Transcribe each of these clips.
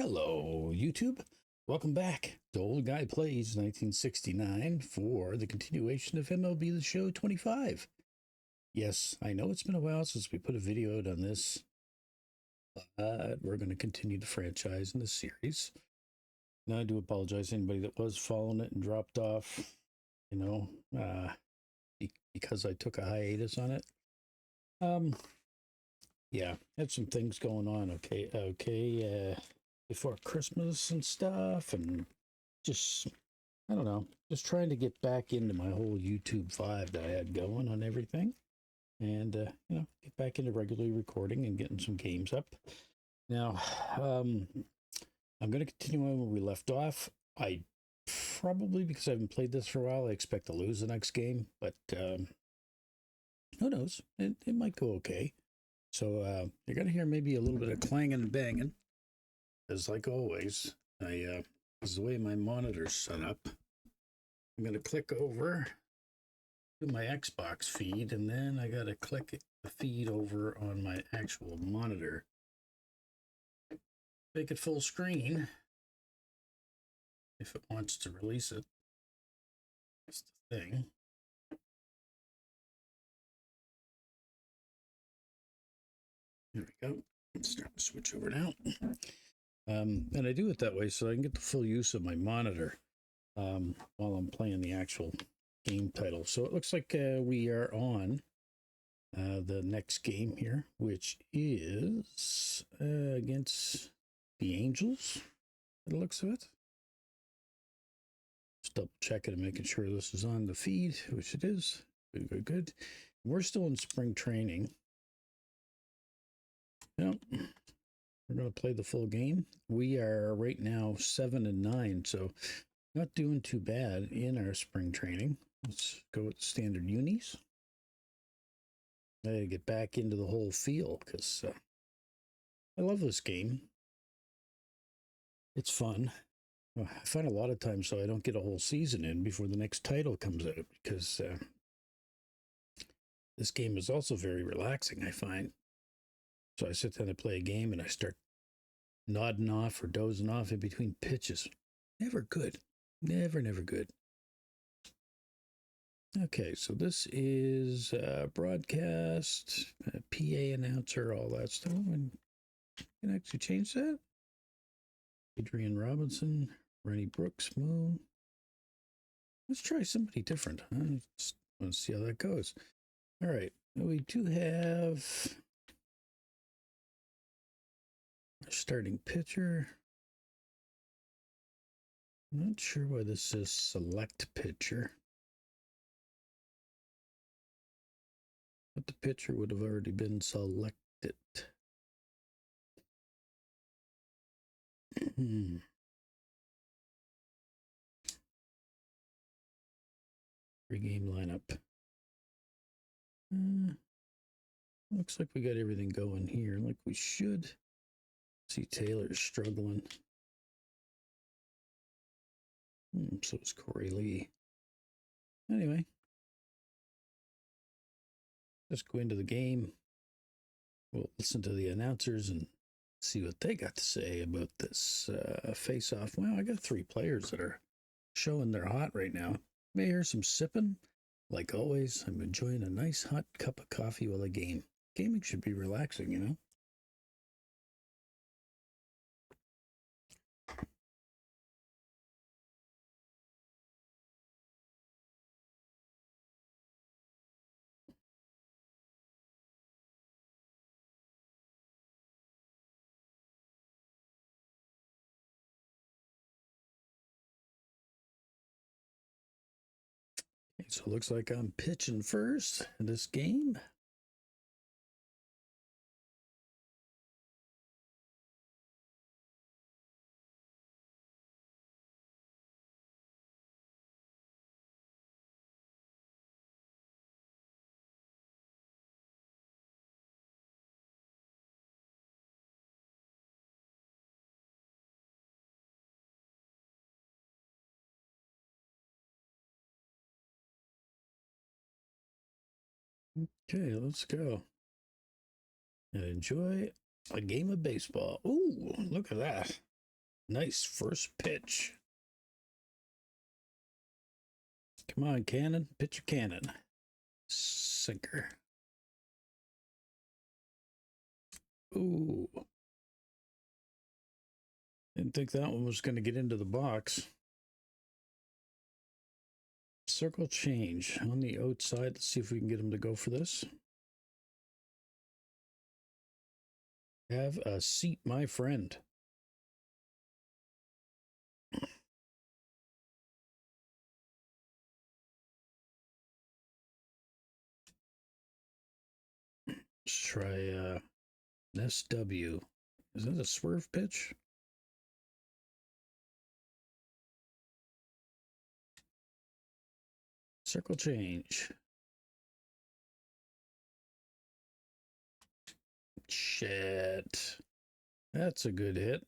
Hello, YouTube. Welcome back to Old Guy Plays 1969 for the continuation of MLB The Show 25. Yes, I know it's been a while since we put a video out on this, but we're going to continue the franchise in the series. Now, I do apologize to anybody that was following it and dropped off, because I took a hiatus on it. Yeah, had some things going on, before Christmas and stuff, and just, I don't know, just trying to get back into my whole YouTube vibe that I had going on everything, and, get back into regularly recording and getting some games up. Now, I'm going to continue on where we left off. I probably, because I haven't played this for a while, I expect to lose the next game, but who knows? It might go okay. So you're going to hear maybe a little bit of clanging and banging. As like always, this is the way my monitor's set up. I'm going to click over to my Xbox feed, and then I got to click the feed over on my actual monitor. Make it full screen if it wants to release it. That's the thing. There we go. It's starting to switch over now. And I do it that way so I can get the full use of my monitor while I'm playing the actual game title. So it looks like we are on the next game here, which is against the Angels, by the looks of it. Just double checking and making sure this is on the feed, which it is. Good. We're still in spring training. Yep. We're going to play the full game. We are right now 7-9, so not doing too bad in our spring training. Let's go with the standard unis. I gotta get back into the whole feel because I love this game. It's fun. I find a lot of times so I don't get a whole season in before the next title comes out because this game is also very relaxing, I find. So I sit down and play a game and I start nodding off or dozing off in between pitches. Never good. Never good. Okay, so this is broadcast, PA announcer, all that stuff. And you can actually change that. Adrian Robinson, Rennie Brooks, Moon. Let's try somebody different. I just want to see how that goes. All right, we do have our starting pitcher. I'm not sure why this says select pitcher. But the pitcher would have already been selected. Pre-game lineup. Looks like we got everything going here like we should. See Taylor's struggling. So is Corey Lee. Anyway, let's go into the game. We'll listen to the announcers and see what they got to say about this face-off. Well, I got 3 players that are showing they're hot right now. May hear some sipping. Like always, I'm enjoying a nice hot cup of coffee while I game. Gaming should be relaxing, you know? Okay, so it looks like I'm pitching first in this game. Okay, let's go. And enjoy a game of baseball. Ooh, look at that. Nice first pitch. Come on, cannon. Pitch your cannon. Sinker. Ooh. Didn't think that one was going to get into the box. Circle change on the outside. Let's see if we can get him to go for this. Have a seat, my friend. Let's try an SW. Is that a swerve pitch? Circle change. Shit. That's a good hit.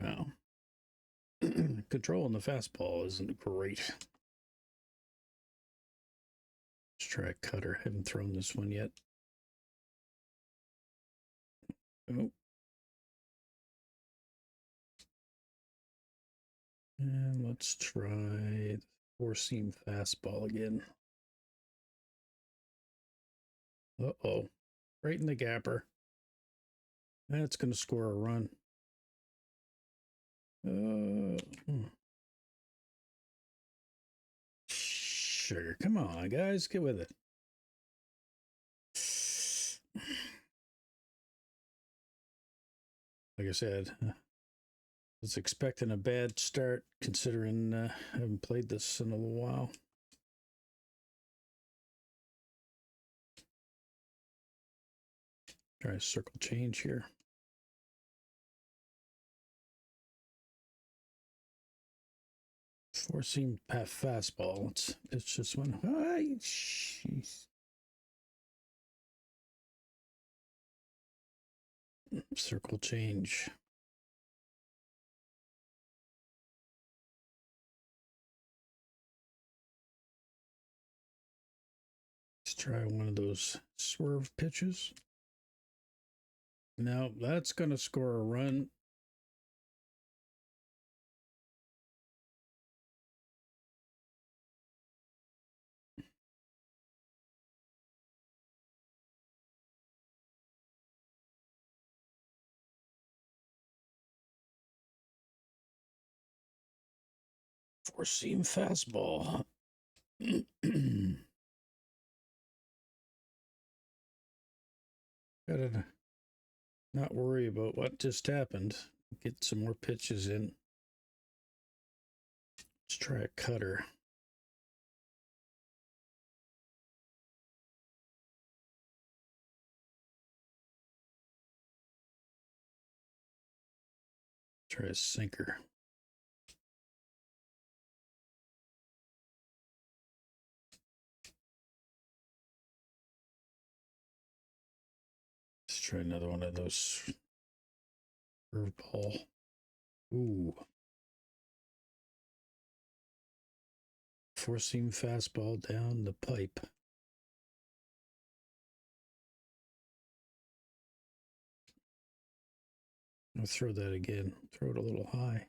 Wow. Controlling the fastball isn't great. Let's try a cutter. Haven't thrown this one yet. Oh. And let's try the four-seam fastball again. Uh-oh. Right in the gapper. That's going to score a run. Sugar. Come on, guys. Get with it. Like I said, I was expecting a bad start considering I haven't played this in a little while. Try a circle change here. Four-seam fastball. It's just one. Jeez. Circle change. Let's try one of those swerve pitches. Now that's going to score a run. Four-seam fastball. Gotta not worry about what just happened. Get some more pitches in. Let's try a cutter. Try a sinker. Let's try another one of those curveball. Ooh. Four-seam fastball down the pipe. I'll throw that again. Throw it a little high.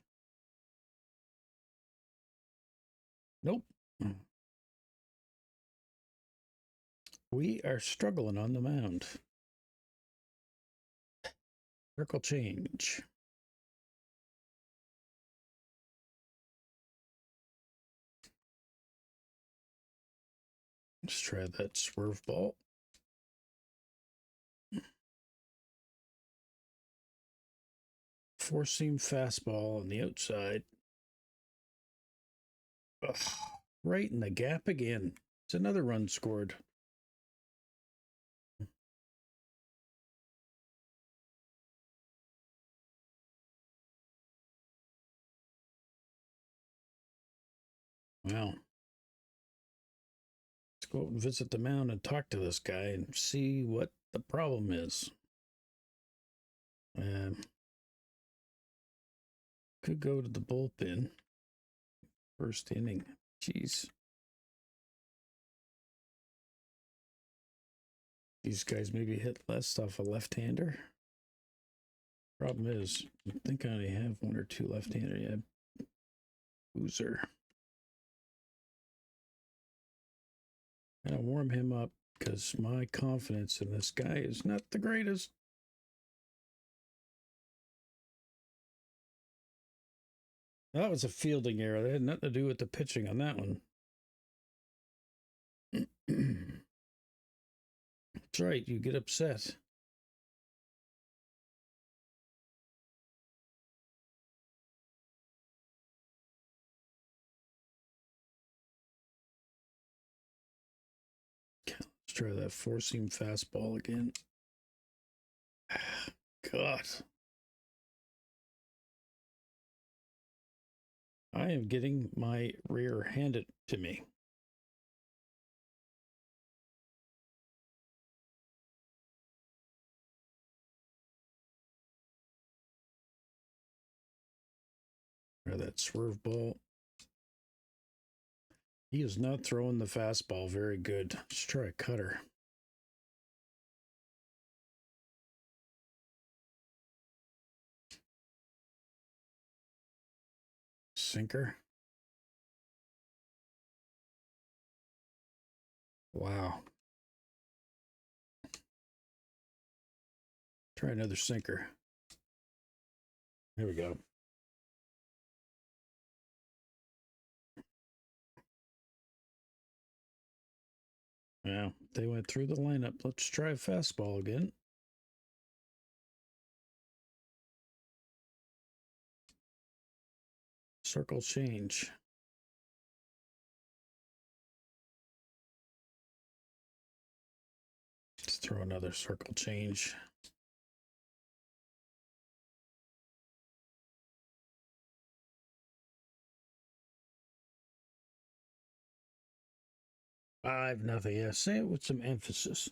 Nope. We are struggling on the mound. Circle change. Let's try that swerve ball. Four-seam fastball on the outside. Ugh, right in the gap again. It's another run scored. Wow. Let's go out and visit the mound and talk to this guy and see what the problem is. could go to the bullpen. First inning. Jeez. These guys maybe hit less off a left-hander. Problem is, I think I only have one or two left-hander. Yeah. Boozer. Gotta warm him up because my confidence in this guy is not the greatest. That was a fielding error. That had nothing to do with the pitching on that one. That's right, you get upset. Let's try that four-seam fastball again. God. I am getting my rear handed to me. Try that swerve ball. He is not throwing the fastball very good. Let's try a cutter. Sinker. Wow. Try another sinker. There we go. Yeah, they went through the lineup. Let's try a fastball again. Circle change. Let's throw another circle change. Five, nothing. Yeah, say it with some emphasis.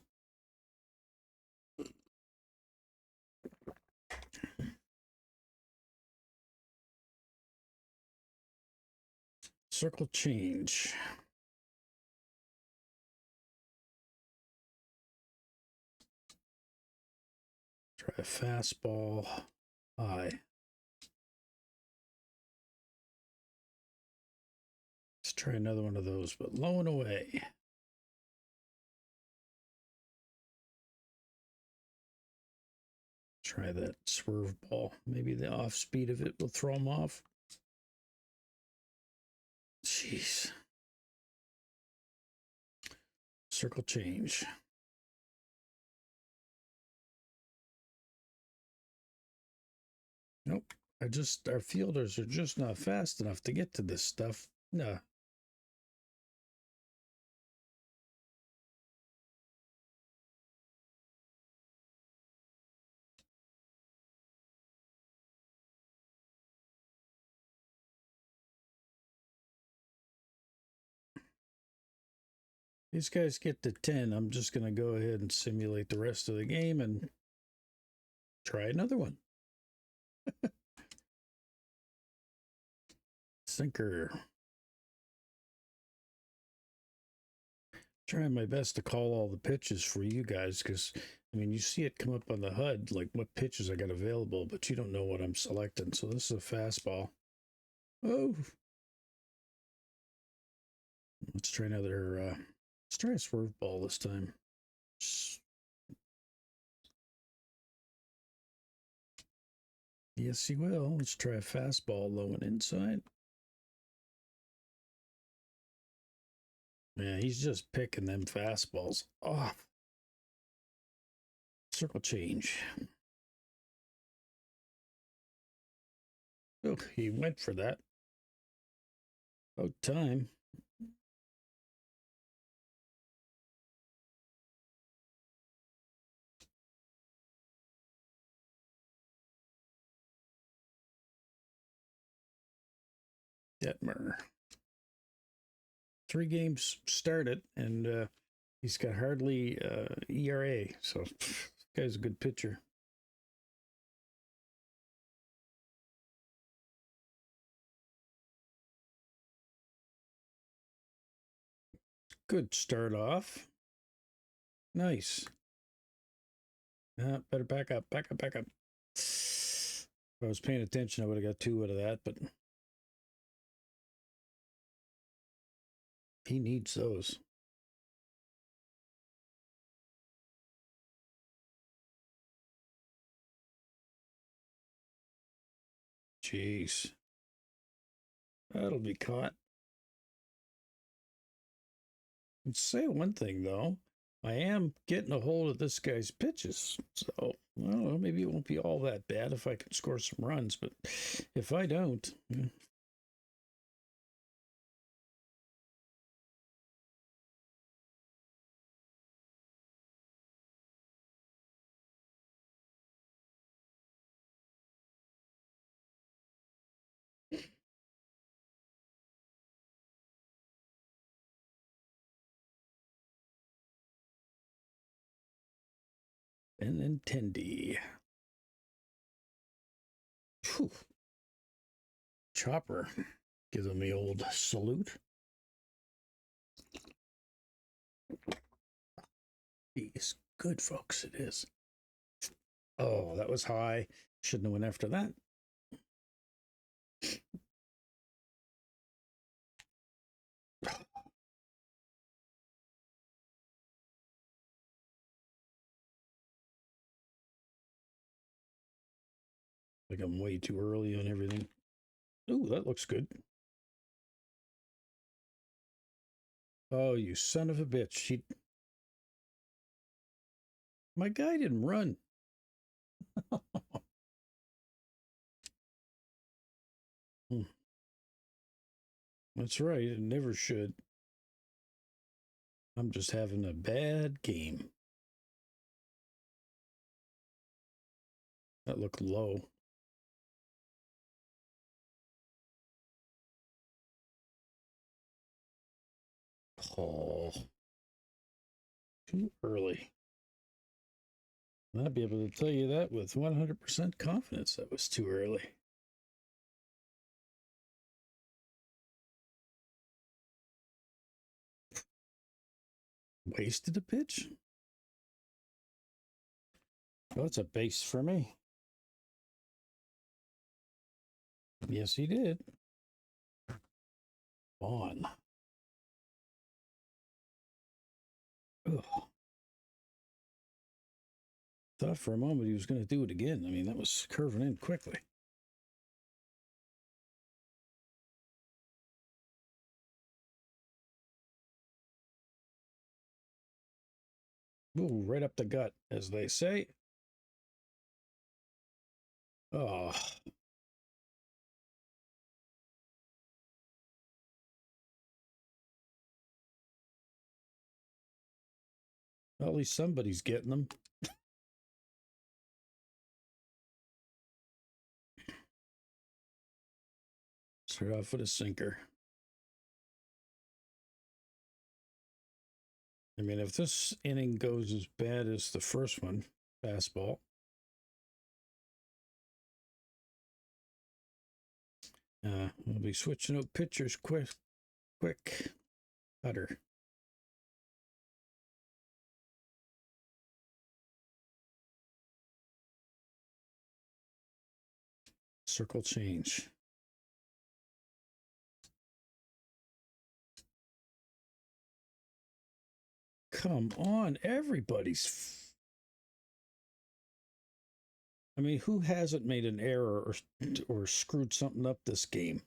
Circle change. Try a fastball high. Let's try another one of those, but low and away. Try that swerve ball. Maybe the off speed of it will throw him off. Jeez. Circle change. Nope. Our fielders are just not fast enough to get to this stuff. No. These guys get to 10. I'm just going to go ahead and simulate the rest of the game and try another one. Sinker. Trying my best to call all the pitches for you guys because, I mean, you see it come up on the HUD, like what pitches I got available, but you don't know what I'm selecting. So this is a fastball. Oh. Let's try another, let's try a swerve ball this time. Yes, you will. Let's try a fastball low and inside. Yeah, he's just picking them fastballs off. Circle change. Oh, he went for that. About time. Detmer. 3 games started, and he's got hardly ERA. So, this guy's a good pitcher. Good start off. Nice. Better back up, back up, back up. If I was paying attention, I would have got 2 out of that, but he needs those. Jeez. That'll be caught. I'd say one thing, though. I am getting a hold of this guy's pitches. So, I don't know, maybe it won't be all that bad if I can score some runs, but if I don't, Benintendi. Whew. Chopper giving me old salute. It's good, folks. It is. Oh, that was high. Shouldn't have went after that. Like I'm way too early on everything. Ooh, that looks good. Oh, you son of a bitch. My guy didn't run. That's right. It never should. I'm just having a bad game. That looked low. Oh, too early. I'd be able to tell you that with 100% confidence. That was too early. Wasted a pitch? Oh, it's a base for me. Yes, he did. On. Ugh. Thought for a moment he was going to do it again. I mean, that was curving in quickly. Ooh, right up the gut, as they say. Oh. Well, at least somebody's getting them. Start off with a sinker. I mean, if this inning goes as bad as the first one, fastball, we'll be switching out pitchers quick. Cutter. Circle change. Come on, everybody's. I mean, who hasn't made an error or screwed something up this game?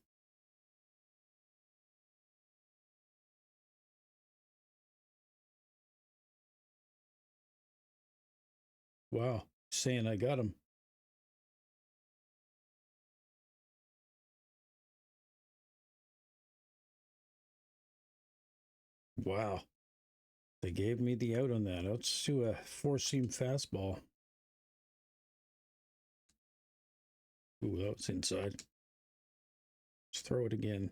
Wow, saying I got him. Wow, they gave me the out on that. Let's do a 4-seam fastball. Ooh, that was inside. Let's throw it again.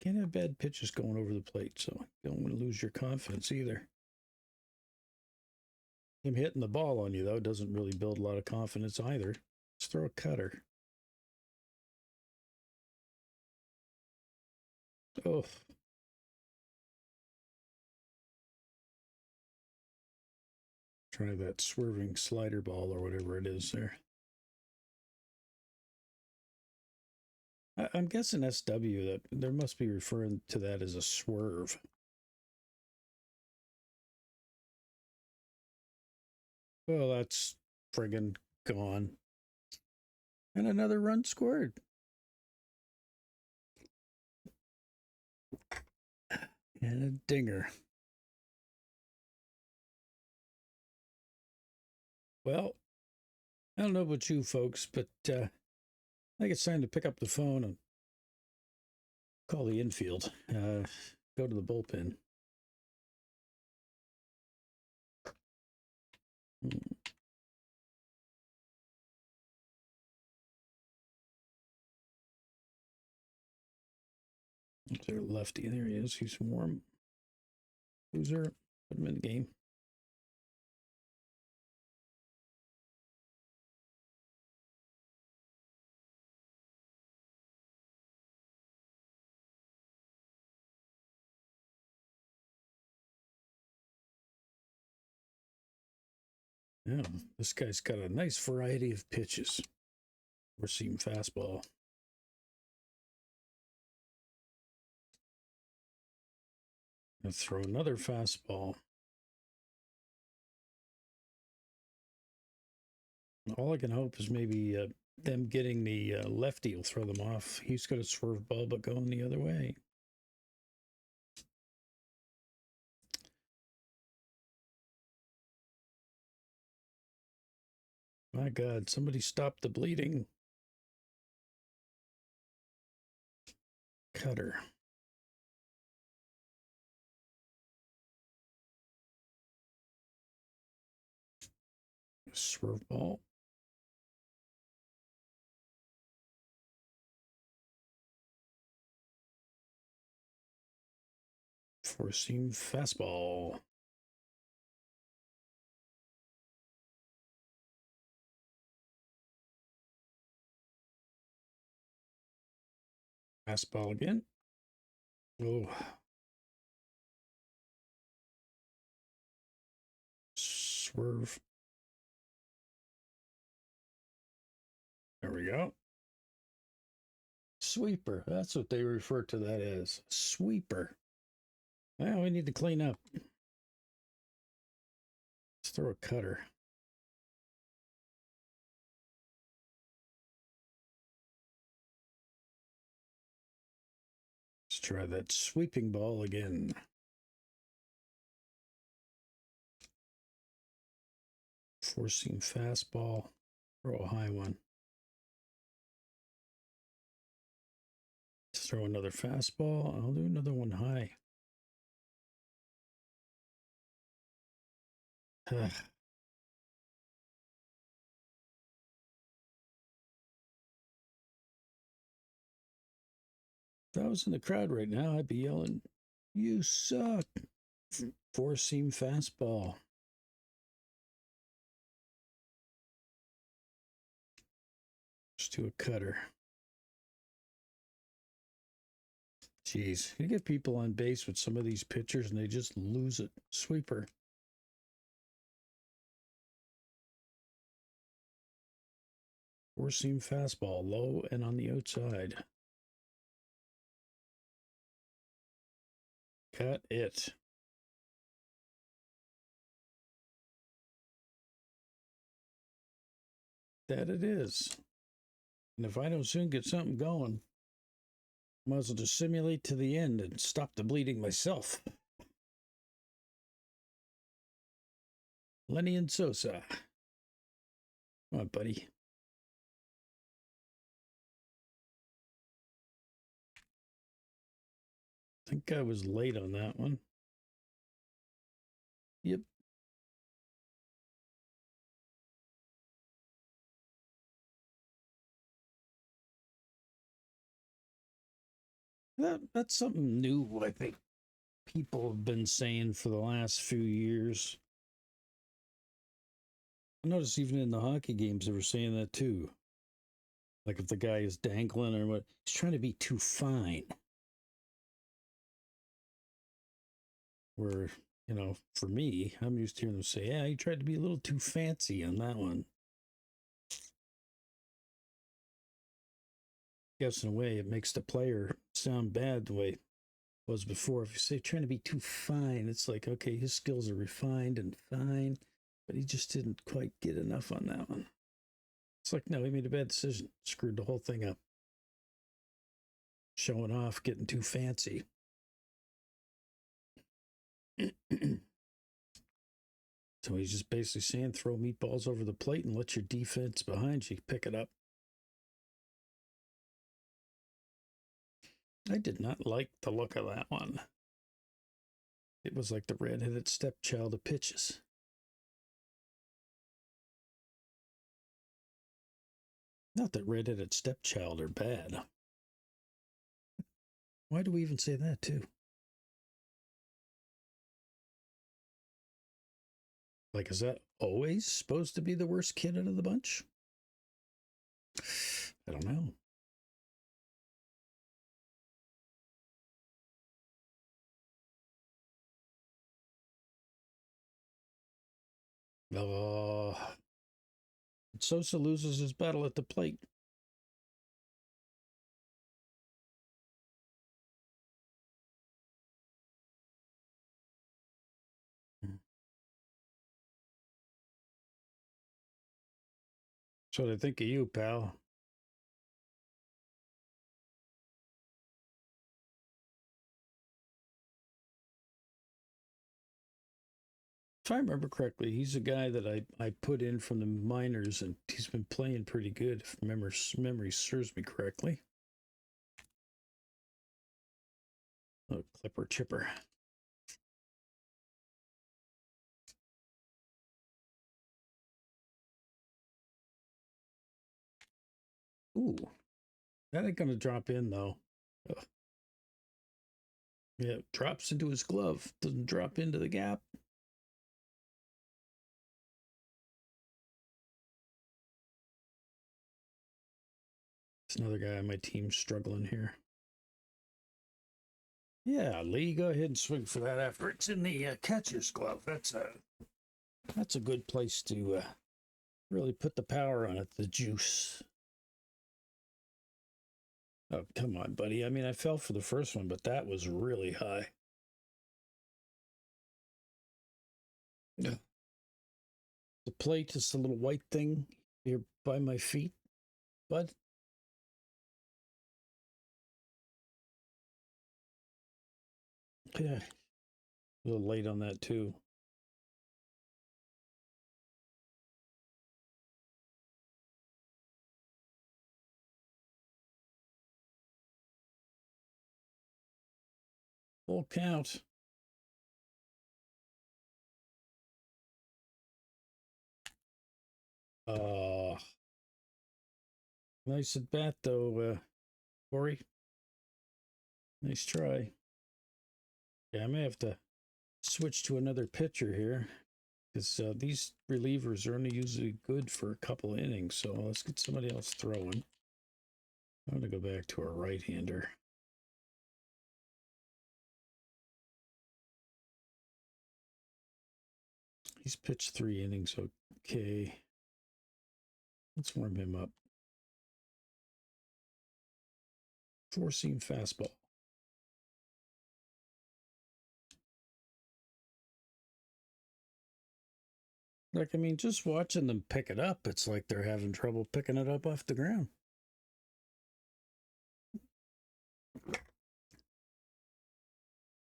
Can't have bad pitches going over the plate, so you don't want to lose your confidence either. Him hitting the ball on you, though, doesn't really build a lot of confidence either. Let's throw a cutter. Oh. Try that swerving slider ball or whatever it is there. I'm guessing SW, that there must be referring to that as a swerve. Well, that's friggin' gone. And another run scored. And a dinger. Well, I don't know about you folks, but I think it's time to pick up the phone and call the infield. Go to the bullpen. Is there a lefty? There he is. He's warm. Loser. Put him in the game. Yeah, this guy's got a nice variety of pitches. We're seeing fastball. And throw another fastball. All I can hope is maybe them getting the lefty will throw them off. He's got a swerve ball, but going the other way. My God, somebody stop the bleeding. Cutter. Swerve ball. Four seam fastball. Fastball again. Oh. Swerve. There we go. Sweeper. That's what they refer to that as. Sweeper. Well, we need to clean up. Let's throw a cutter. Let's try that sweeping ball again. Four seam fastball. Throw a high one. Let's throw another fastball. I'll do another one high. If I was in the crowd right now, I'd be yelling, "You suck!" Four seam fastball. Let's do a cutter. Jeez, you get people on base with some of these pitchers and they just lose it. Sweeper. Four seam fastball, low and on the outside. Cut it. That it is. And if I don't soon get something going, I might as well just simulate to the end and stop the bleeding myself. Lenny and Sosa. Come on, buddy. I think I was late on that one. Yep. That's something new, I think people have been saying for the last few years. I noticed even in the hockey games they were saying that too. Like if the guy is dangling or what, he's trying to be too fine. Where, you know, for me, I'm used to hearing them say, yeah, you tried to be a little too fancy on that one. I guess in a way, it makes the player sound bad the way it was before. If you say trying to be too fine, it's like, okay, his skills are refined and fine, but he just didn't quite get enough on that one. It's like, no, he made a bad decision, screwed the whole thing up. Showing off, getting too fancy. So he's just basically saying throw meatballs over the plate and let your defense behind you pick it up. I did not like the look of that one. It was like the redheaded stepchild of pitches. Not that redheaded stepchild are bad. Why do we even say that too? Like, is that always supposed to be the worst kid out of the bunch? I don't know. Sosa loses his battle at the plate. So they think of you, pal. If I remember correctly, he's a guy that I put in from the minors, and he's been playing pretty good, if memory serves me correctly. Oh, clipper chipper. Ooh, that ain't gonna drop in though. Ugh. Yeah, it drops into his glove, doesn't drop into the gap. It's another guy on my team struggling here. Yeah, Lee, go ahead and swing for that after it's in the catcher's glove. That's a good place to really put the power on it, the juice. Oh, come on, buddy. I mean, I fell for the first one, but that was really high. Yeah. The plate is the little white thing here by my feet, bud. Yeah, a little late on that too. Full count. Uh, nice at bat though, Corey. Nice try. Yeah, I may have to switch to another pitcher here because these relievers are only usually good for a couple innings. So let's get somebody else throwing. I'm going to go back to our right-hander. He's pitched 3 innings. Okay. Let's warm him up. 4-seam fastball. Like, I mean, just watching them pick it up, it's like they're having trouble picking it up off the ground.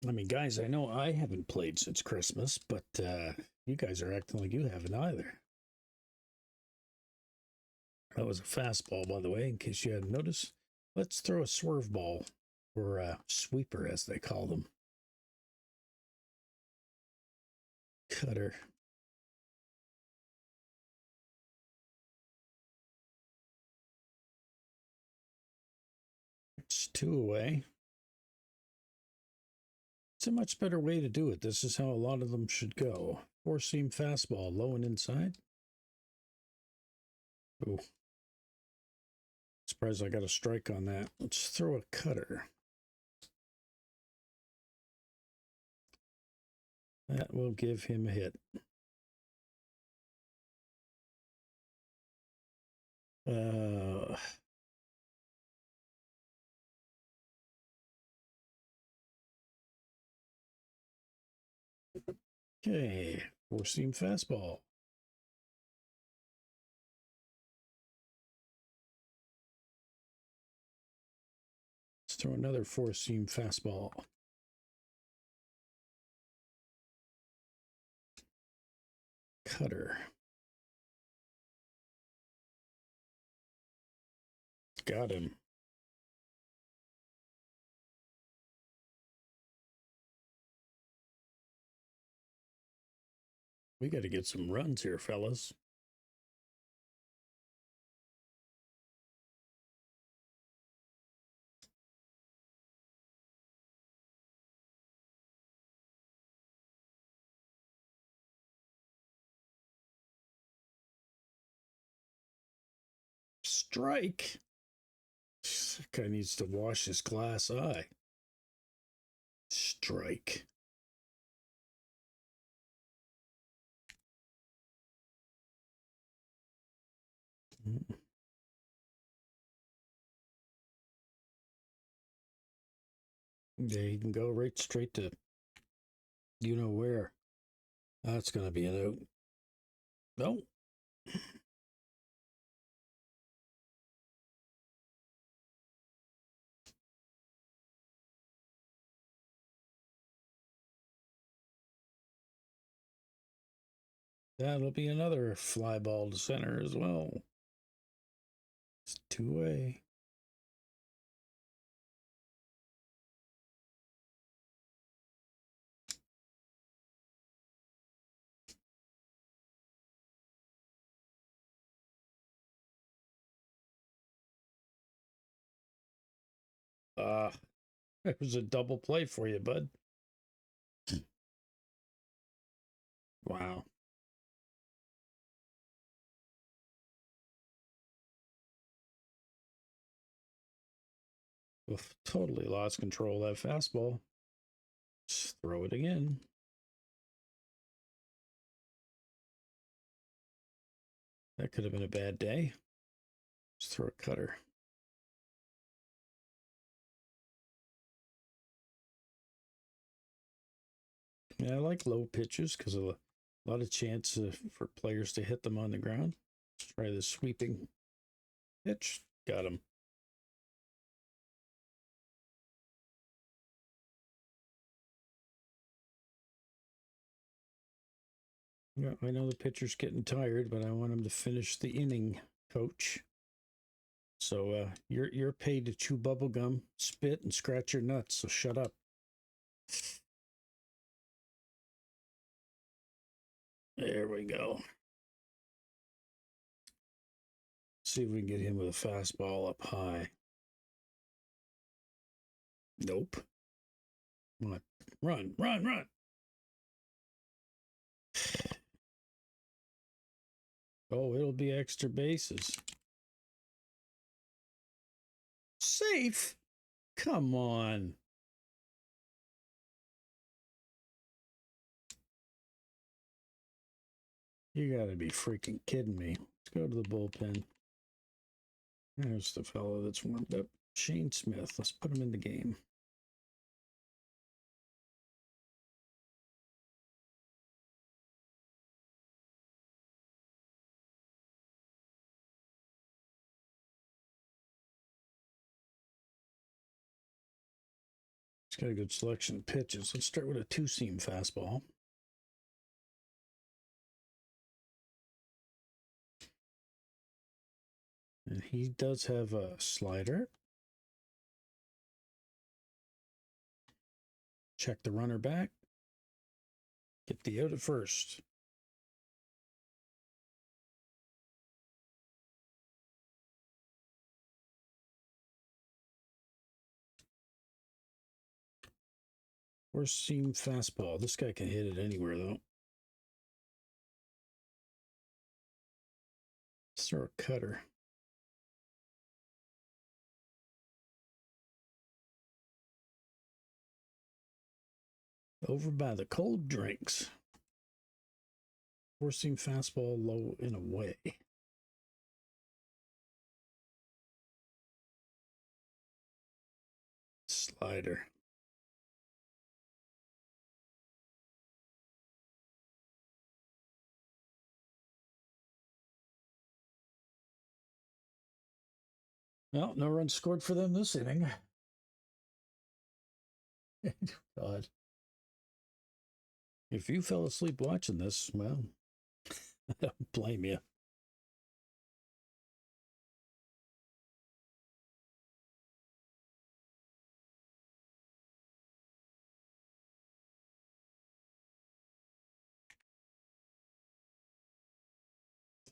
I mean, guys, I know I haven't played since Christmas, but you guys are acting like you haven't either. That was a fastball, by the way, in case you hadn't noticed. Let's throw a swerve ball, or a sweeper, as they call them. Cutter. It's 2 away. It's a much better way to do it. This is how a lot of them should go. 4-seam fastball, low and inside. Ooh. Surprised I got a strike on that. Let's throw a cutter. That will give him a hit. Okay, four-seam fastball. Let's throw another four-seam fastball. Cutter. Got him. We got to get some runs here, fellas. Strike. This guy needs to wash his glass eye. Strike. Yeah, he can go right straight to you know where. That's going to be an out. No. That'll be another fly ball to center as well. It's two-way. It was a double play for you, bud. Wow. Oof, totally lost control of that fastball. Just throw it again. That could have been a bad day. Just throw a cutter. Yeah, I like low pitches because of a lot of chance for players to hit them on the ground. Let's try the sweeping pitch. Got him. Yeah, I know the pitcher's getting tired, but I want him to finish the inning, coach. So you're paid to chew bubble gum, spit, and scratch your nuts. So shut up. There we go. See if we can get him with a fastball up high. Nope. Come on. Run, run, run. Oh, it'll be extra bases. Safe? Come on. You gotta be freaking kidding me. Let's go to the bullpen. There's the fellow that's warmed up. Shane Smith. Let's put him in the game. He's got a good selection of pitches. Let's start with a two-seam fastball. And he does have a slider. Check the runner back. Get the out at first. Four seam fastball. This guy can hit it anywhere, though. Let's throw a cutter. Over by the cold drinks. Forcing fastball low and away. Slider. Well, no runs scored for them this inning. God. If you fell asleep watching this, well, I don't blame you.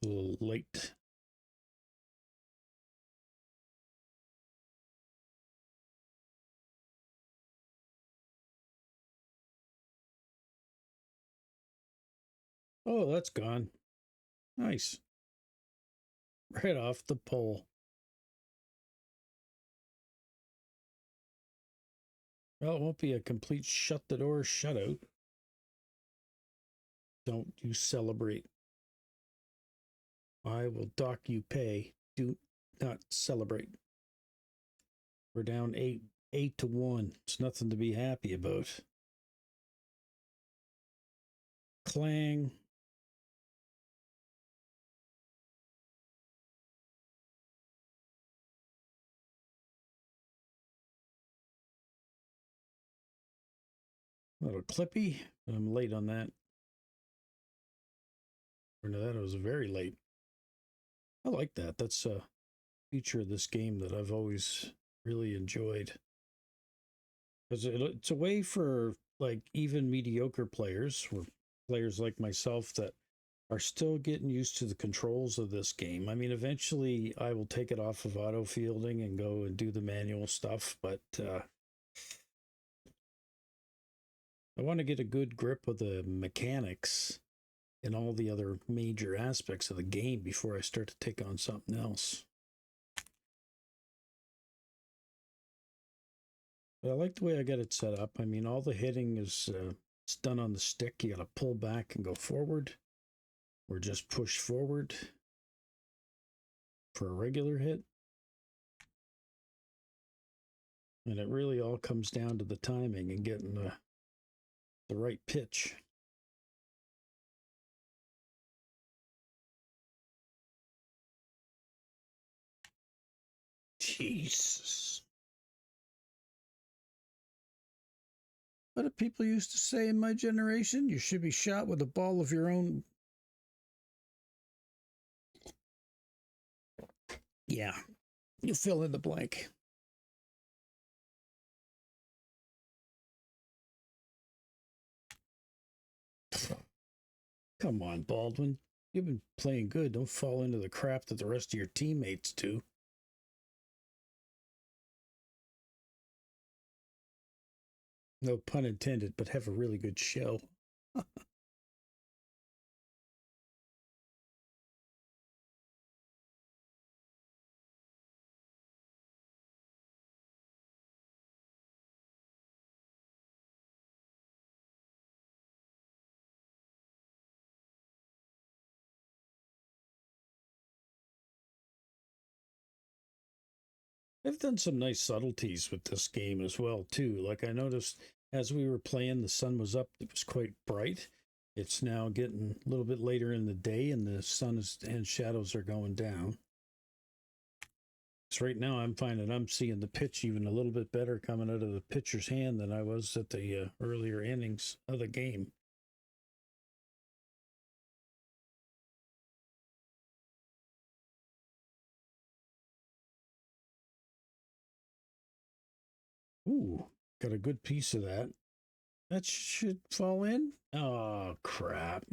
A little late. Oh, that's gone. Nice. Right off the pole. Well, it won't be a complete shut the door shutout. Don't you celebrate. I will dock you pay. Do not celebrate. We're down 8-1. It's nothing to be happy about. Clang. A little clippy. I'm late on that. Or no, that was very late. I like that. That's a feature of this game that I've always really enjoyed. Because it's a way for like even mediocre players, or players like myself that are still getting used to the controls of this game. I mean, eventually I will take it off of auto fielding and go and do the manual stuff, but I want to get a good grip of the mechanics and all the other major aspects of the game before I start to take on something else. But I like the way I got it set up. I mean, all the hitting is it's done on the stick. You got to pull back and go forward, or just push forward for a regular hit. And it really all comes down to the timing and getting the right pitch. Jesus. What do people used to say in my generation? You should be shot with a ball of your own. Yeah, you fill in the blank. Come on, Baldwin. You've been playing good. Don't fall into the crap that the rest of your teammates do. No pun intended, but have a really good show. They've done some nice subtleties with this game as well, too. Like I noticed as we were playing, the sun was up. It was quite bright. It's now getting a little bit later in the day, and the sun and shadows are going down. So right now, I'm finding I'm seeing the pitch even a little bit better coming out of the pitcher's hand than I was at the earlier innings of the game. Ooh, got a good piece of that. That should fall in. Oh, crap.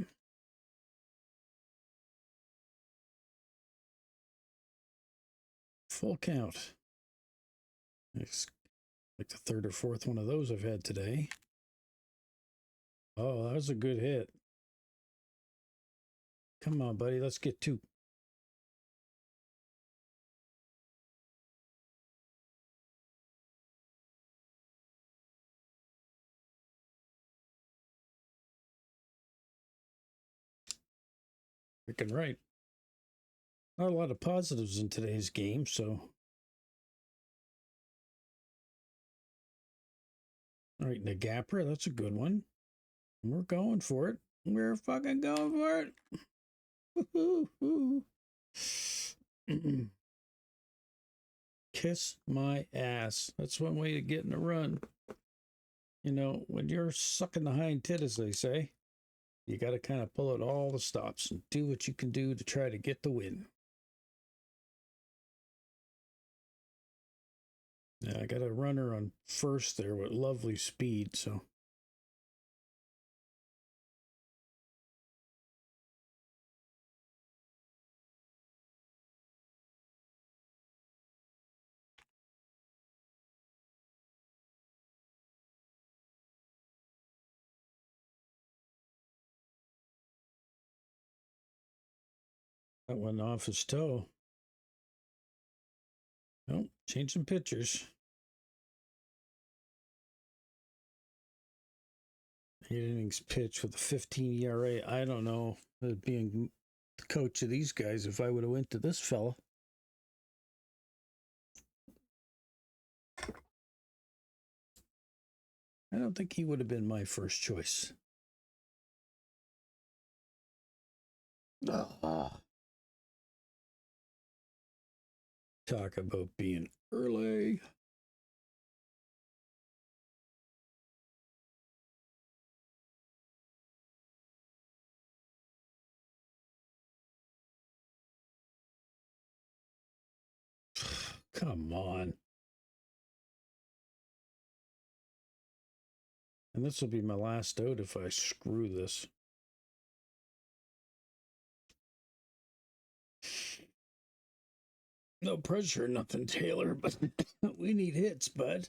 Full count. It's like the third or fourth one of those I've had today. Oh, that was a good hit. Come on, buddy. Let's get two. Freaking right. Not a lot of positives in today's game, so. All right, Nagapra, that's a good one. We're going for it. We're fucking going for it. Woo-hoo-hoo. Kiss my ass. That's one way to get in a run. You know, when you're sucking the hind tit, as they say, you got to kind of pull out all the stops and do what you can do to try to get the win. Yeah, I got a runner on first there with lovely speed, so. That went off his toe. Nope, changing pitchers. 8 innings pitch with a 15 ERA. I don't know, being the coach of these guys, if I would have went to this fella. I don't think he would have been my first choice. Talk about being early. Come on. And this will be my last out if I screw this. No pressure or nothing, Taylor, but we need hits, bud.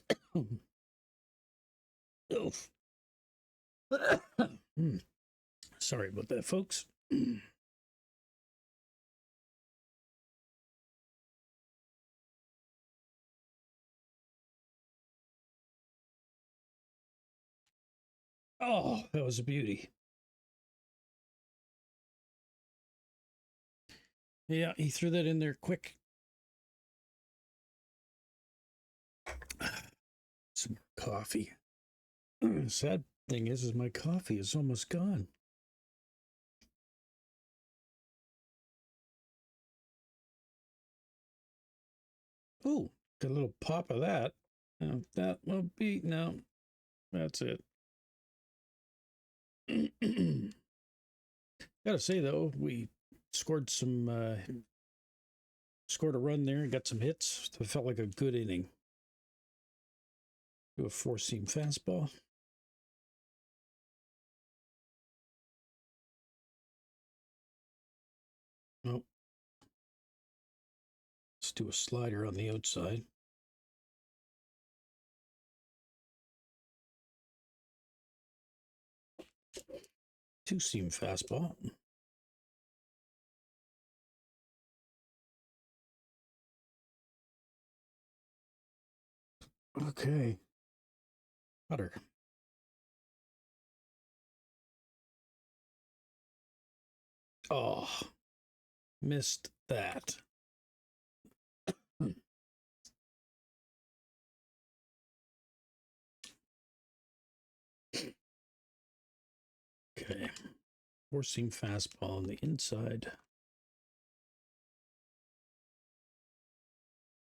Oof. Sorry about that, folks. Oh, that was a beauty. Yeah, he threw that in there quick. Some more coffee. Sad thing is my coffee is almost gone. Oh, got a little pop of that. That will be, no, that's it. Gotta say, though, we scored scored a run there and got some hits. It felt like a good inning. Do a 4-seam fastball. Oh. Let's do a slider on the outside. Two-seam fastball. Okay. Cutter. Oh, missed that. Okay. 4-seam fastball on the inside.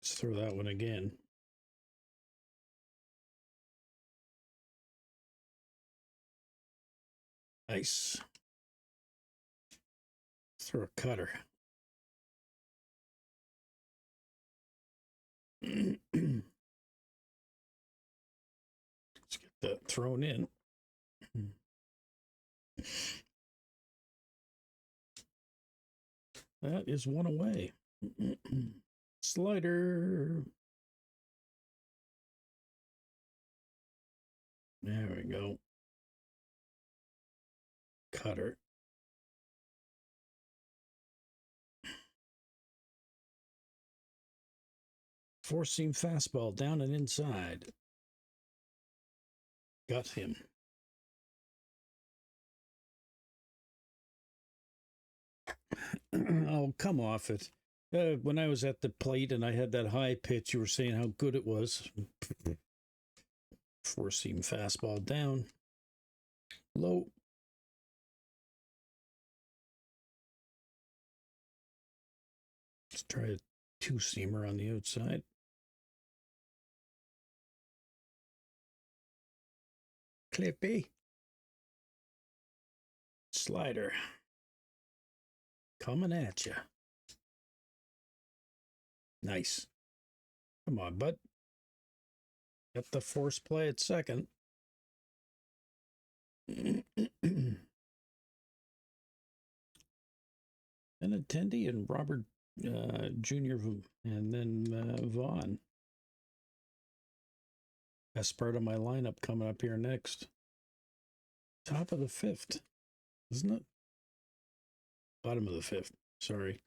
Let's throw that one again. Nice. Throw a cutter. Let's get that thrown in. That is one away. Slider. There we go. Cutter. Four-seam fastball down and inside. Got him. Oh, come off it. When I was at the plate and I had that high pitch, you were saying how good it was. Four seam fastball down. Low. Let's try a two seamer on the outside. Clippy. Slider. Coming at you. Nice. Come on, bud. Got the force play at second. Benintendi and Robert Jr. and then Vaughn. Best part of my lineup coming up here next. Top of the fifth, isn't it? Bottom of the fifth. Sorry.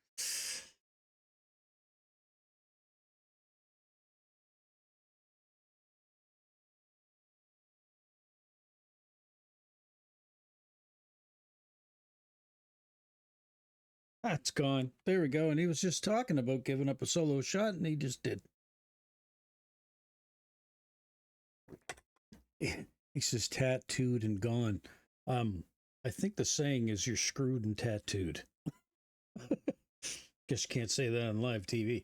That's gone. There we go. And he was just talking about giving up a solo shot, and he just did. He's just tattooed and gone. I think the saying is you're screwed and tattooed. Guess you can't say that on live TV.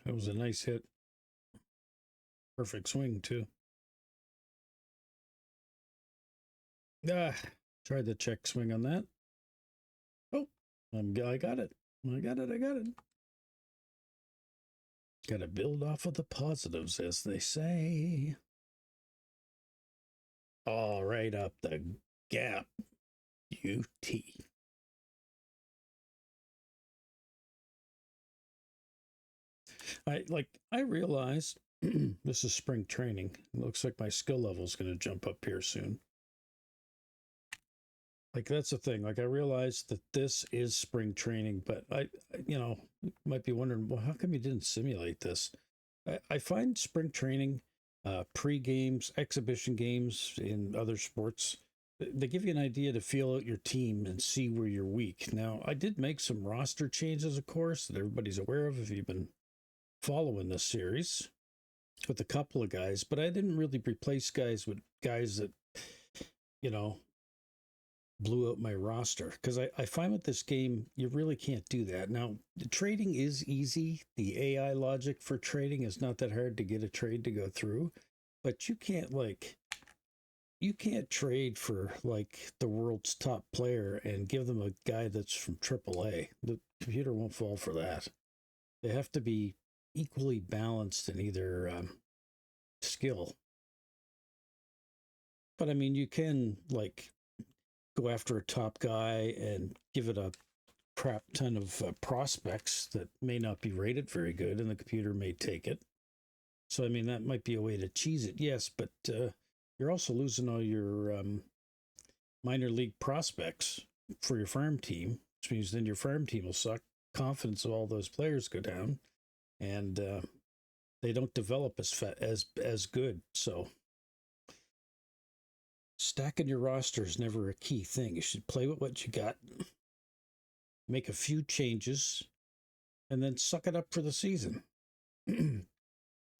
That was a nice hit. Perfect swing, too. Tried the check swing on that. Oh, I got it. I got it. Got to build off of the positives, as they say. All right, up the gap. UT. I realize this is spring training. It looks like my skill level is going to jump up here soon. Like, that's the thing. Like, I realize that this is spring training, but I might be wondering, well, how come you didn't simulate this? I find spring training, pre-games, exhibition games in other sports, they give you an idea to feel out your team and see where you're weak. Now, I did make some roster changes, of course, that everybody's aware of if you've been following this series with a couple of guys, but I didn't really replace guys with guys that, blew out my roster, because I find with this game you really can't do that. Now, the trading is easy. The AI logic for trading is not that hard to get a trade to go through, but you can't trade for like the world's top player and give them a guy that's from AAA. The computer won't fall for that. They have to be equally balanced in either skill. But I mean, you can go after a top guy and give it a crap ton of prospects that may not be rated very good, and the computer may take it. So, I mean, that might be a way to cheese it, yes, but you're also losing all your minor league prospects for your farm team, which means then your farm team will suck. Confidence of all those players go down, and they don't develop as good. So stacking your roster is never a key thing. You should play with what you got, make a few changes, and then suck it up for the season. And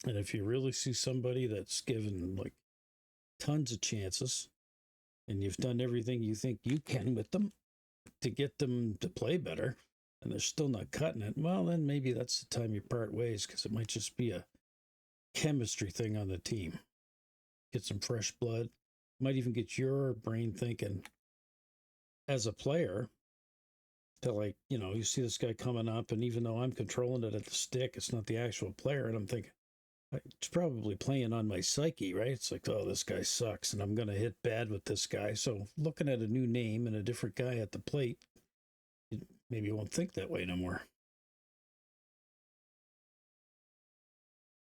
if you really see somebody that's given like tons of chances and you've done everything you think you can with them to get them to play better and they're still not cutting it, well, then maybe that's the time you part ways, because it might just be a chemistry thing on the team. Get some fresh blood. Might even get your brain thinking as a player to you see this guy coming up, and even though I'm controlling it at the stick, it's not the actual player. And I'm thinking, it's probably playing on my psyche, right? It's like, oh, this guy sucks and I'm going to hit bad with this guy. So looking at a new name and a different guy at the plate, maybe you won't think that way no more.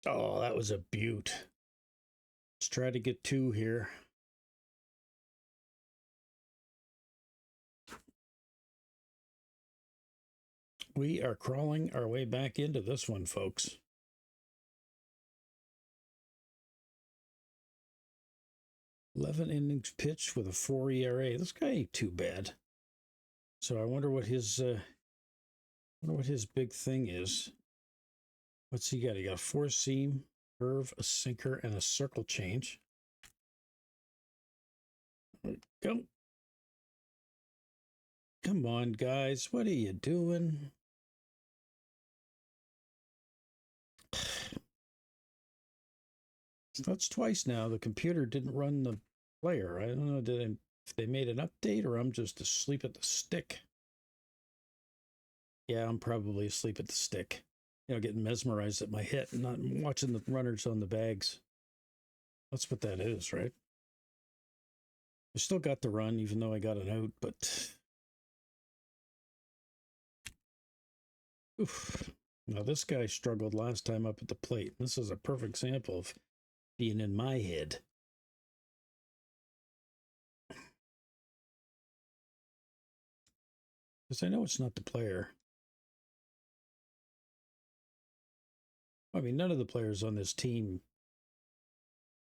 Oh, that was a beaut. Let's try to get two here. We are crawling our way back into this one, folks. 11 innings pitched with a 4 ERA. This guy ain't too bad. So I wonder what his big thing is. What's he got? He got a 4-seam, curve, a sinker, and a circle change. Go. Come on, guys. What are you doing? That's twice now. The computer didn't run the player. I don't know if they made an update or I'm just asleep at the stick. Yeah, I'm probably asleep at the stick. You know, getting mesmerized at my hit and not watching the runners on the bags. That's what that is, right? I still got the run, even though I got an out, but... Oof. Now, this guy struggled last time up at the plate. This is a perfect example of being in my head. Because I know it's not the player. I mean, none of the players on this team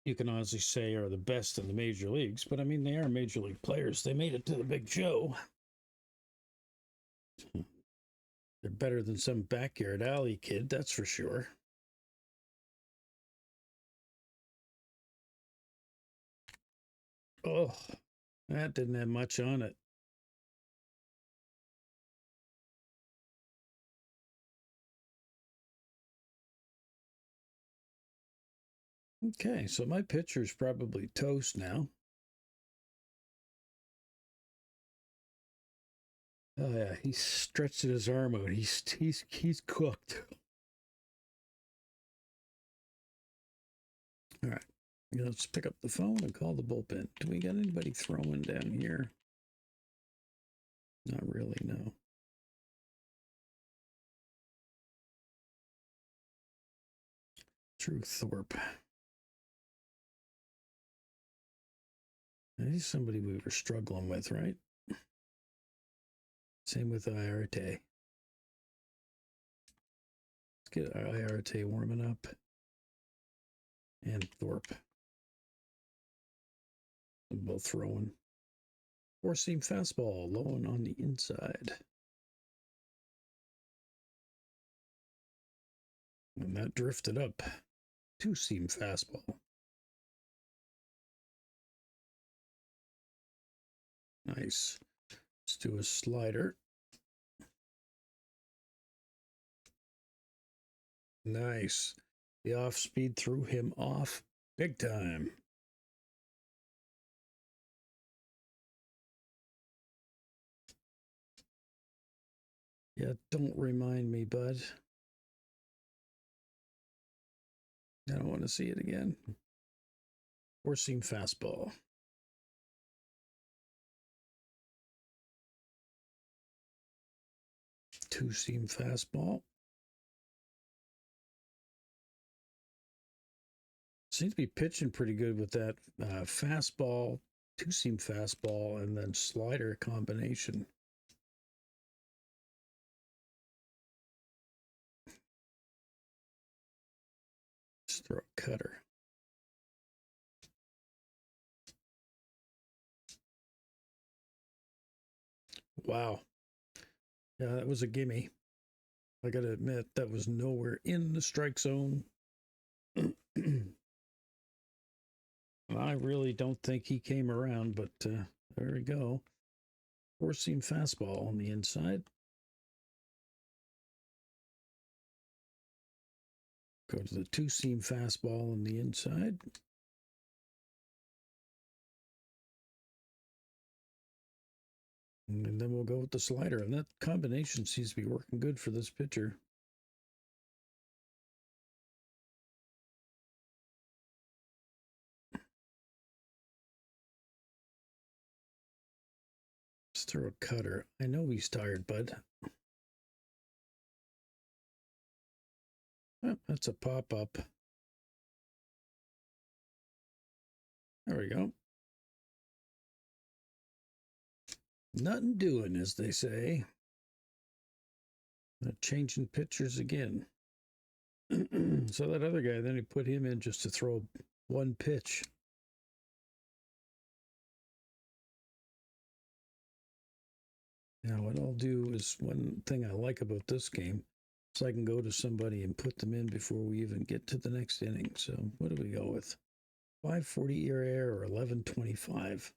you can honestly say are the best in the major leagues, but I mean, they are major league players. They made it to the big show. They're better than some backyard alley kid, that's for sure. Oh, that didn't have much on it. Okay, so my pitcher's probably toast now. Oh yeah, he's stretched his arm out. He's cooked. All right, let's pick up the phone and call the bullpen. Do we got anybody throwing down here? Not really, no. Drew Thorpe. He's somebody we were struggling with, right? Same with Iarte. Let's get Iarte warming up. And Thorpe. They're both throwing. 4-seam fastball, low and on the inside. And that drifted up. 2-seam fastball. Nice. Let's do a slider. Nice. The off speed threw him off big time. Yeah, don't remind me, bud. I don't want to see it again. 4-seam fastball. Two-seam fastball. Seems to be pitching pretty good with that fastball, 2-seam fastball, and then slider combination. Let's throw a cutter. Wow. Yeah, that was a gimme. I got to admit, that was nowhere in the strike zone. I really don't think he came around, but there we go. 4-seam fastball on the inside. Go to the 2-seam fastball on the inside. And then we'll go with the slider. And that combination seems to be working good for this pitcher. Let's throw a cutter. I know he's tired, bud. Oh, that's a pop-up. There we go. Nothing doing, as they say. Changing pitchers again. So that other guy, then he put him in just to throw one pitch. Now, what I'll do is one thing I like about this game is I can go to somebody and put them in before we even get to the next inning. So, what do we go with? 540 ERA or 1125?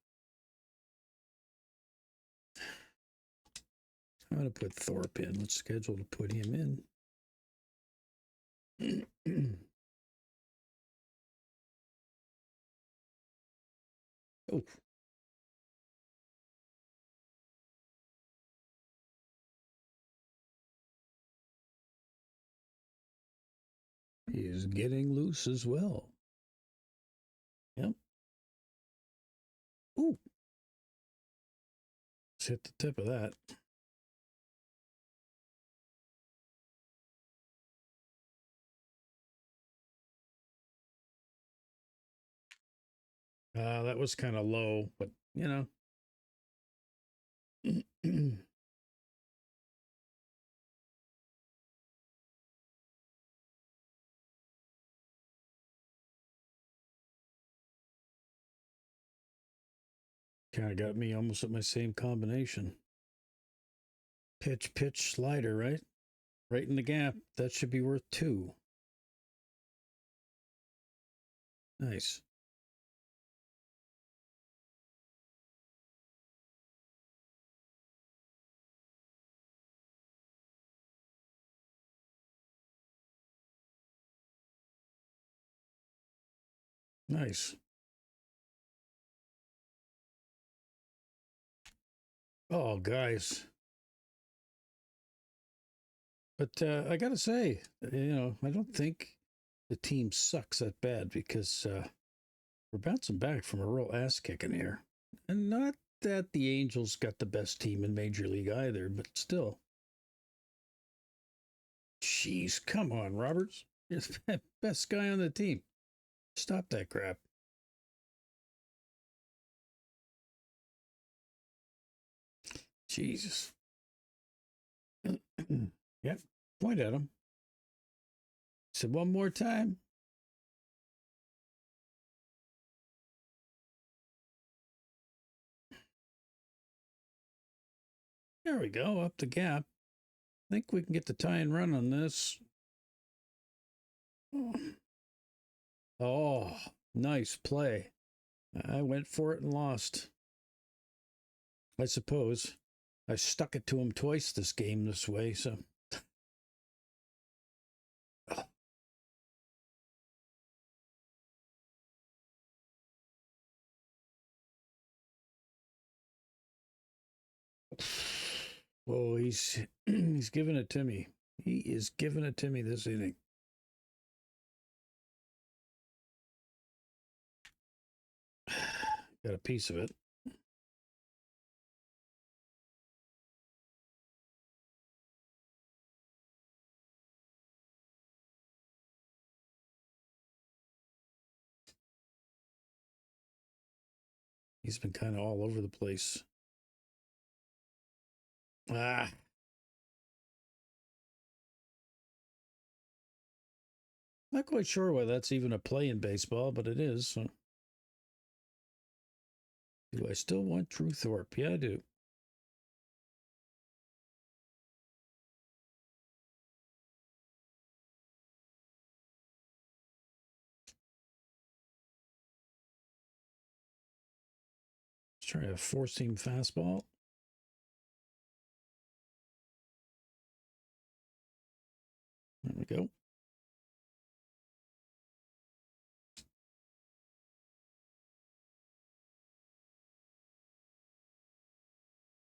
I'm going to put Thorpe in. Let's schedule to put him in. Oh. He is getting loose as well. Yep. Ooh. Let's hit the tip of that. That was kind of low, but you know. Kind of got me almost at my same combination. Pitch, pitch, slider, right? Right in the gap. That should be worth 2. Nice. Nice. Oh, guys. But I got to say, I don't think the team sucks that bad because we're bouncing back from a real ass kicking here. And not that the Angels got the best team in Major League either, but still. Jeez, come on, Roberts. You're the best guy on the team. Stop that crap. Jesus. Yep. Point at him. Said one more time. There we go. Up the gap. I think we can get the tie and run on this. Oh, nice play. I went for it and lost. I suppose. I stuck it to him twice this game this way, so. Oh, he's giving it to me. He is giving it to me this inning. Got a piece of it. He's been kind of all over the place. Ah. Not quite sure why that's even a play in baseball, but it is. So. Do I still want Drew Thorpe? Yeah, I do. Let's try a four-seam fastball. There we go.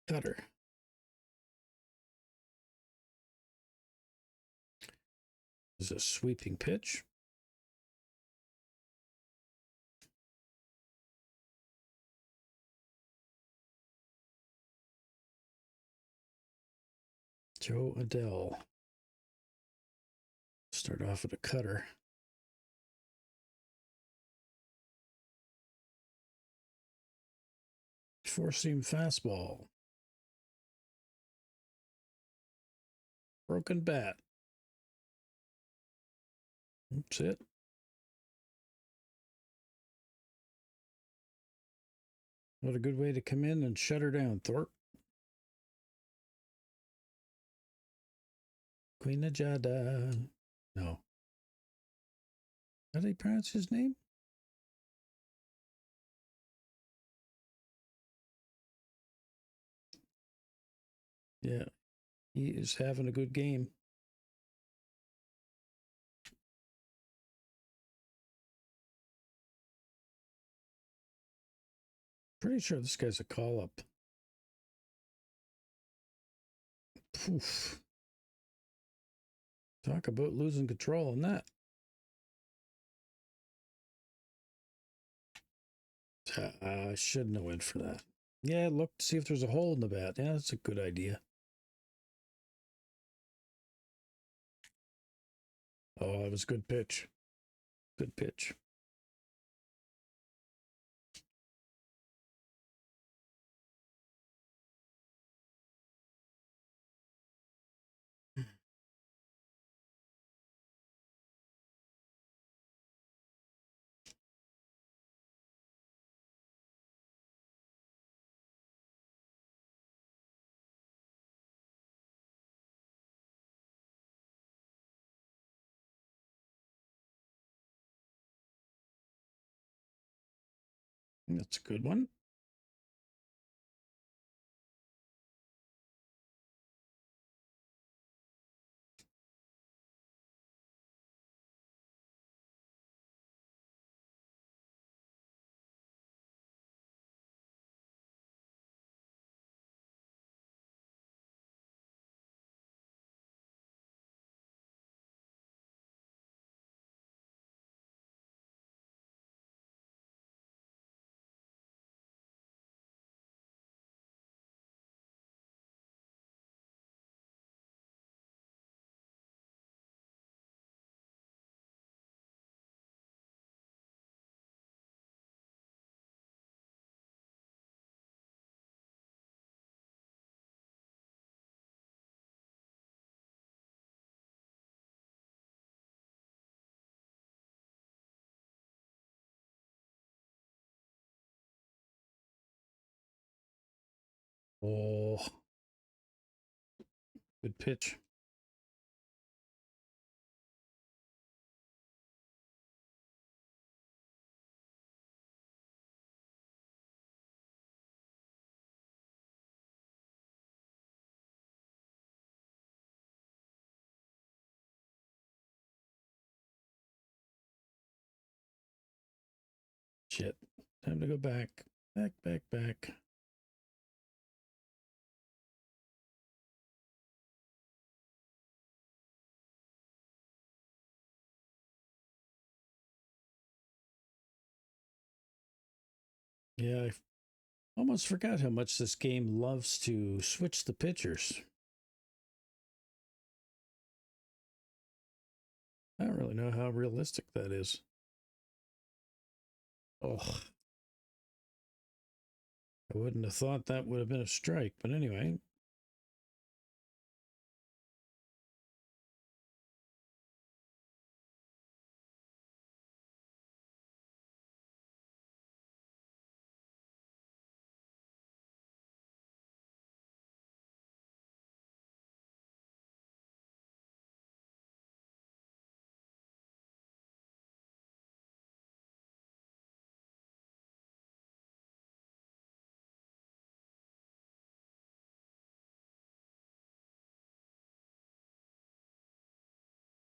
Cutter. This is a sweeping pitch. Joe Adele. Start off with a cutter. Four-seam fastball. Broken bat. That's it. What a good way to come in and shut her down, Thorpe. Queen Najada. No. How do they pronounce his name? Yeah, he is having a good game. Pretty sure this guy's a call up. Poof. Talk about losing control on that. I shouldn't have went for that. Yeah, look to see if there's a hole in the bat. Yeah, that's a good idea. Oh, that was a good pitch. Good pitch. That's a good one. Oh, good pitch. Shit. Time to go back. Back. Yeah, I almost forgot how much this game loves to switch the pitchers. I don't really know how realistic that is. Oh, I wouldn't have thought that would have been a strike, but anyway.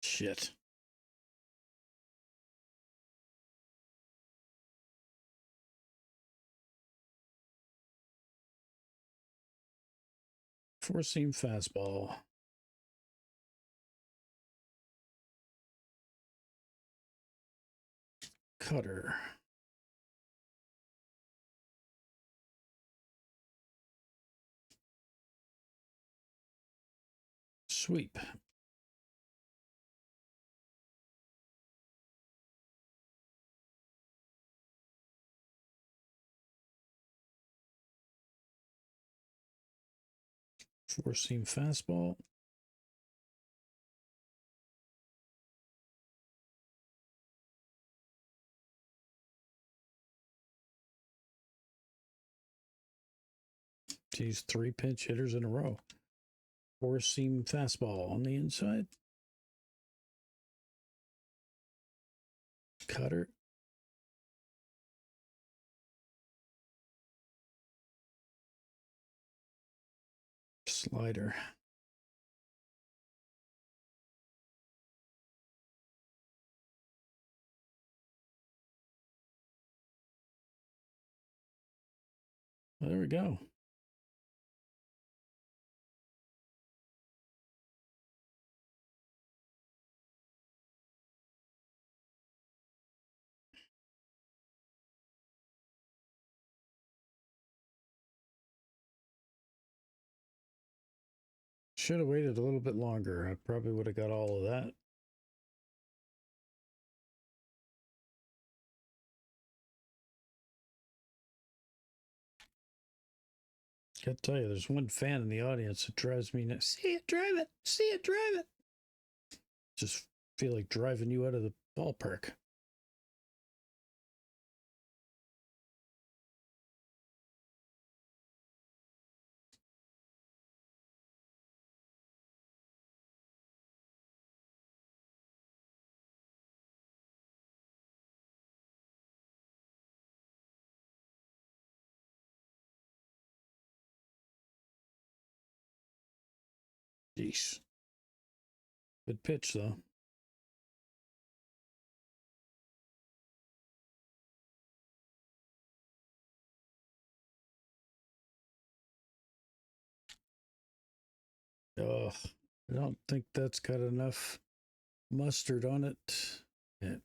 Shit. Four seam fastball. Cutter. Sweep. Four seam fastball. Geez, three pinch hitters in a row. Four seam fastball on the inside. Cutter. Slider. There we go. Should have waited a little bit longer. I probably would have got all of that. Gotta tell you, there's one fan in the audience that drives me nuts. See it, drive it. See it, drive it. Just feel like driving you out of the ballpark. Jeez. Good pitch, though. Oh, I don't think that's got enough mustard on it. Yeah.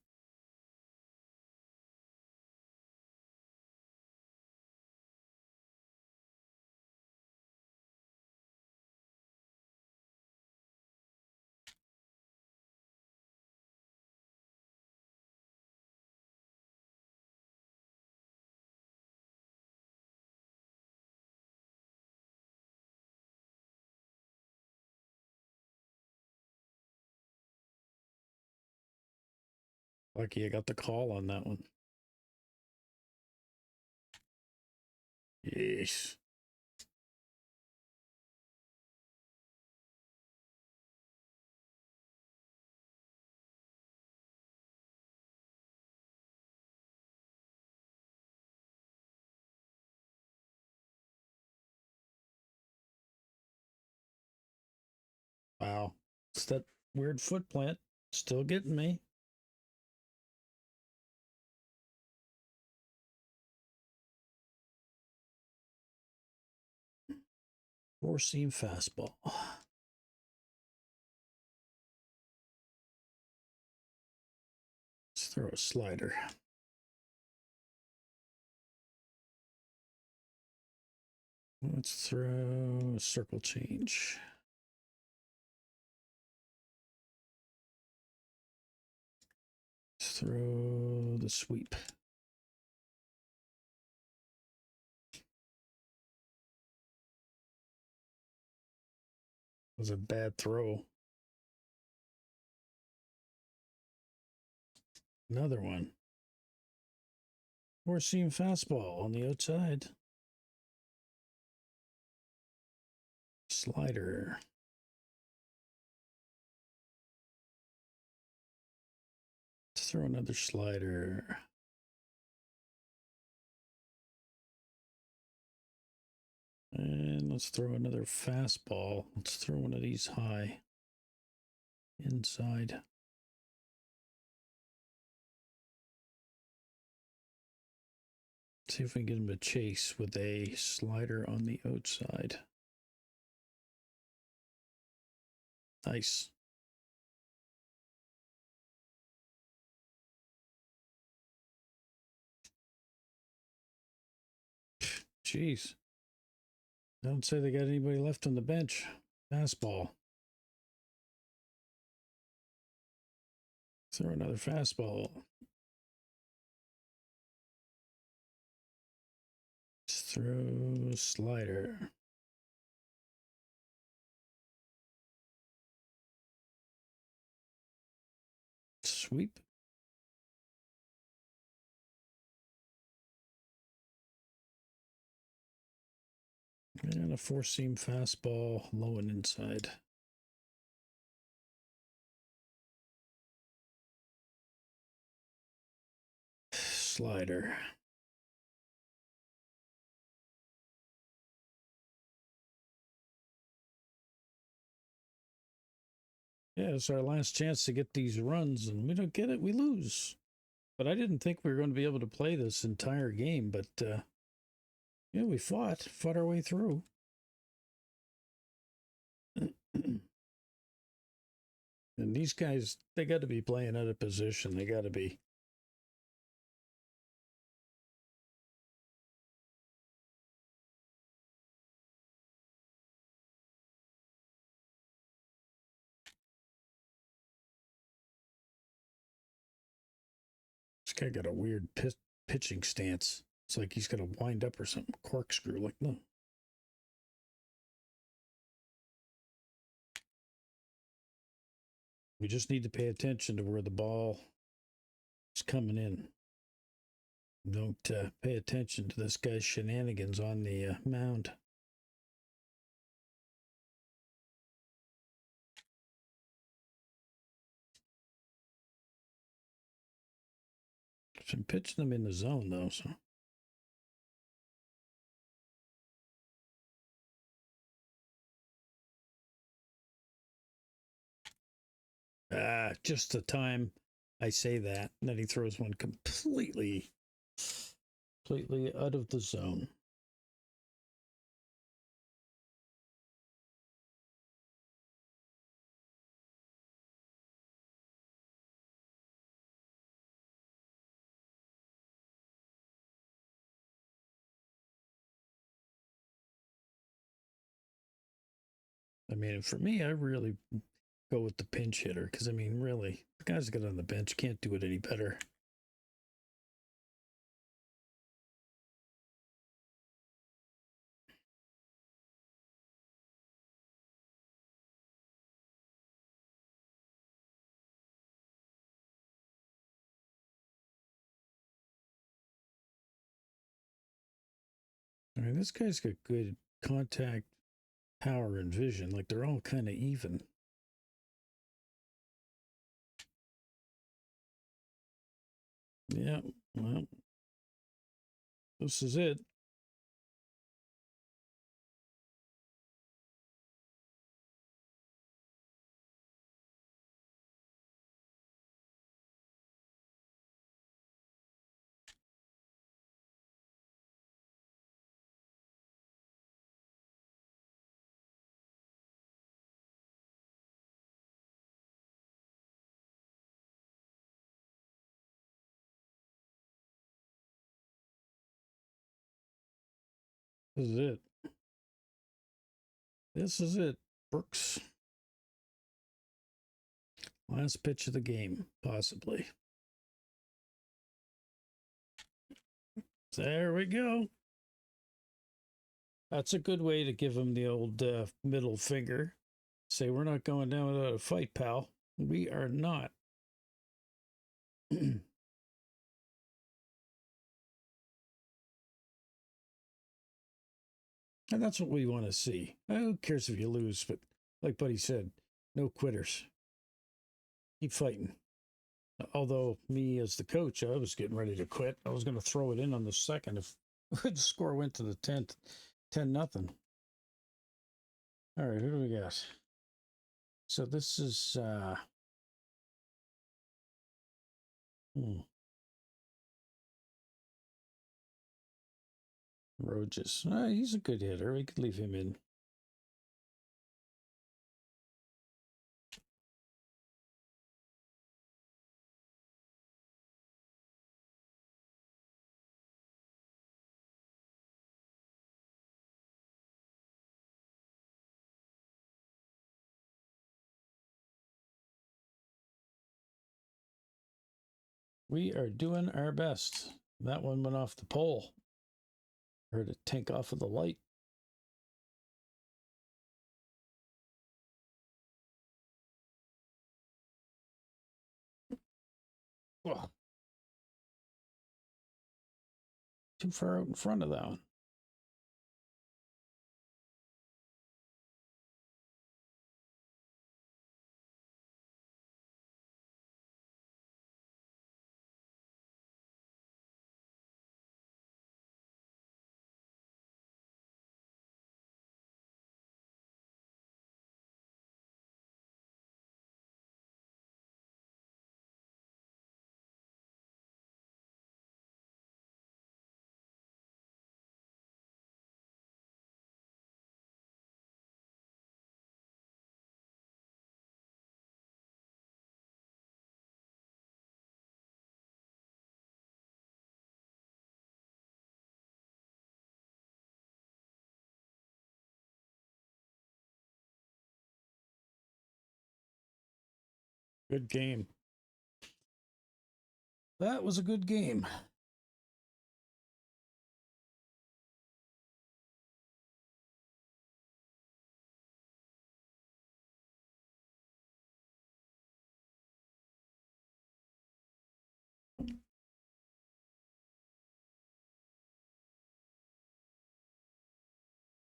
Lucky I got the call on that one. Yes. Wow. It's that weird foot plant. Still getting me. Four seam fastball. Let's throw a slider. Let's throw a circle change. Let's throw the sweep. Was a bad throw. Another one. Four seam fastball on the outside. Slider. Let's throw another slider. And let's throw another fastball. Let's throw one of these high. Inside. See if we can get him to chase with a slider on the outside. Nice. Jeez. Don't say they got anybody left on the bench. Fastball. Throw another fastball. Let's throw a slider. Sweep. And a four-seam fastball, low and inside. Slider. Yeah, it's our last chance to get these runs, and we don't get it, we lose. But I didn't think we were going to be able to play this entire game, but yeah, we fought our way through. And these guys, they got to be playing out of position. They got to be. This guy got a weird pitching stance. It's like he's going to wind up or something. Corkscrew, like, no. We just need to pay attention to where the ball is coming in. Don't pay attention to this guy's shenanigans on the mound. Been pitching them in the zone though, so. Just the time I say that, and then he throws one completely out of the zone. I mean, for me, I really go with the pinch hitter because, I mean, really, the guys that get on the bench can't do it any better. I mean, this guy's got good contact, power, and vision. Like, they're all kind of even. Yeah, well, this is it. This is it. This is it, Brooks. Last pitch of the game, possibly. There we go. That's a good way to give him the old middle finger. Say, we're not going down without a fight, pal. We are not. And that's what we want to see. Who cares if you lose? But like Buddy said, no quitters. Keep fighting. Although me as the coach, I was getting ready to quit. I was going to throw it in on the second if the score went to the 10th, 10-0. All right, who do we got? So this is Roges. He's a good hitter. We could leave him in. We are doing our best. That one went off the pole. Heard it tank off of the light. Oh. Too far out in front of that one. Good game. That was a good game.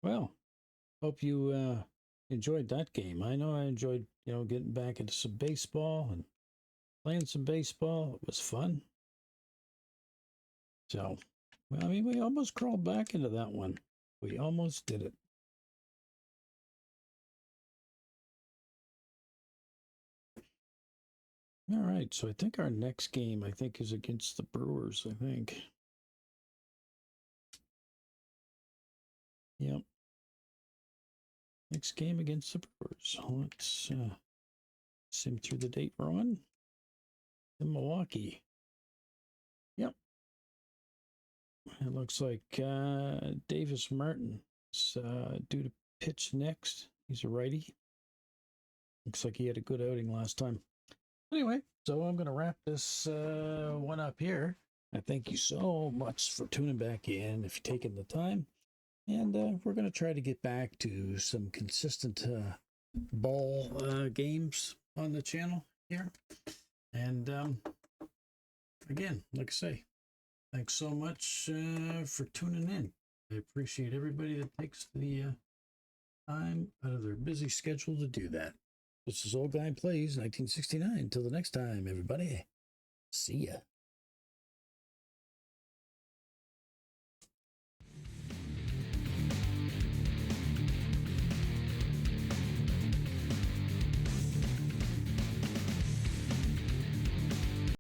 Well, hope you enjoyed that game. I know I enjoyed, getting back into some baseball and playing some baseball. It was fun. So, well, I mean, we almost crawled back into that one. We almost did it. All right, so I think our next game, is against the Brewers, I think. Yep. Next game against the Brewers. Let's sim through the date we're on. In Milwaukee. Yep. It looks like Davis Martin is due to pitch next. He's a righty. Looks like he had a good outing last time. Anyway, so I'm going to wrap this one up here. I thank you so much for tuning back in, if you're taking the time. And we're going to try to get back to some consistent ball games on the channel here. And again, like I say, thanks so much for tuning in. I appreciate everybody that takes the time out of their busy schedule to do that. This is Old Guy Plays 1969. Until the next time, everybody. See ya.